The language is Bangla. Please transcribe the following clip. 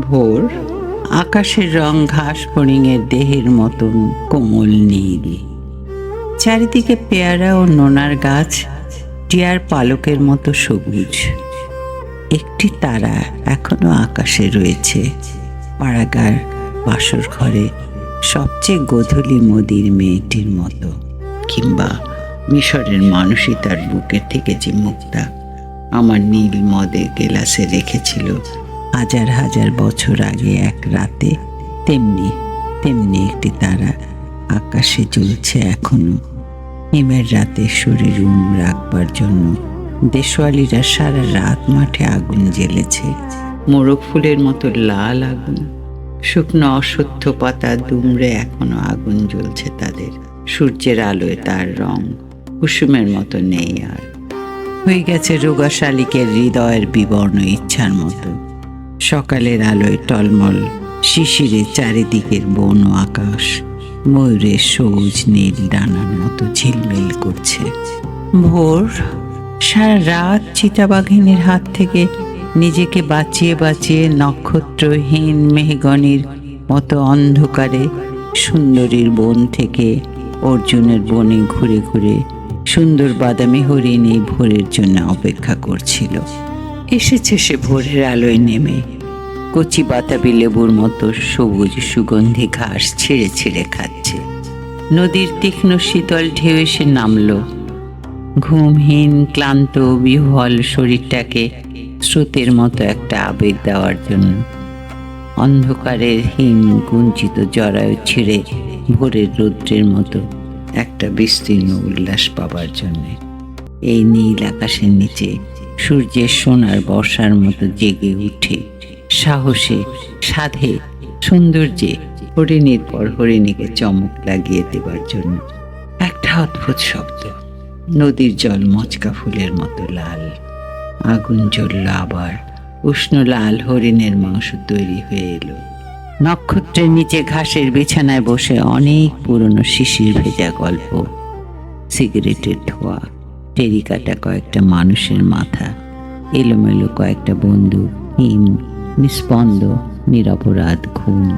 ভোর, আকাশের রং ঘাস ফড়িংয়ের দেহের মতন কোমল নীল। চারিদিকে পেয়ারা ও নোনার গাছ টিয়ার পালকের মতো সবুজ। একটি তারা এখনো আকাশে রয়েছে, পাড়াগার বাসর ঘরে সবচেয়ে গোধূলি মোদির মেয়েটির মতো, কিংবা মিশরের মানুষই তার বুকের থেকে যে মুক্তা আমার নীল মদের গেলাসে রেখেছিল হাজার হাজার বছর আগে এক রাতে, তেমনি তেমনি একটি তারা আকাশে জ্বলছে এখনো। হিমের রাতে শরীর রাখবার জন্য দেশওয়ালিরা সারা রাত মাঠে আগুন জ্বেলেছে, মোরগ ফুলের মতো লাল আগুন। শুকনো অশ্বত্থ পাতা দুমড়ে এখনো আগুন জ্বলছে তাদের। সূর্যের আলোয় তার রং কুসুমের মতো নেই, আর হয়ে গেছে রোগা শালিকের হৃদয়ের বিবর্ণ ইচ্ছার মতো। সকালের আলোয় টলমল শিশিরে চারিদিকের বন ও আকাশ ময়ূরের সবুজ নীল ডানার মতো ঝিলমিল করছে। ভোর, সারা রাত চিতাবাঘিনীর হাত থেকে নিজেকে বাঁচিয়ে বাঁচিয়ে নক্ষত্রহীন মেহগনির মতো অন্ধকারে সুন্দরীর বন থেকে অর্জুনের বনে ঘুরে ঘুরে সুন্দর বাদামি হরিণ এই ভোরের জন্য অপেক্ষা করছিল। এসেছে সে ভোরের আলোয় নেমে, কচি বাতাবি লেবুর মতো সবুজ সুগন্ধি ঘাস ছিঁড়ে ছিঁড়ে খাচ্ছে। নদীর তীক্ষ্ণ শীতল ঢেউ এসে নামল, ঘুমহীন ক্লান্ত বিহ্বল শরীরটাকে স্রোতের মতো একটা আবেগ দেওয়ার জন্য। অন্ধকারের হীন কুঞ্চিত জরায়ু ছিঁড়ে ভোরের রৌদ্রের মতো একটা বিস্তীর্ণ উল্লাস পাবার জন্যে। এই নীল আকাশের নিচে সূর্যের সোনার বর্ষার মতো জেগে উঠে সাহসে, সাধে, সৌন্দর্যে হরিণীর পর হরিণীকে চমক লাগিয়ে দেবার জন্য। একটা অদ্ভুত শব্দ, নদীর জল মচকা ফুলের মতো লাল। আগুন জ্বলল আবার, উষ্ণ লাল হরিণের মাংস তৈরি হয়ে এলো। নক্ষত্রের নিচে ঘাসের বিছানায় বসে অনেক পুরনো শিশির ভেজা গল্প, সিগারেটের ধোঁয়া, টেরিকাটা কয়েকটা মানুষের মাথা, এলোমেলো কয়েকটা বন্দুক, হিম, নিস্পন্দ নিরপরাধ ঘুম।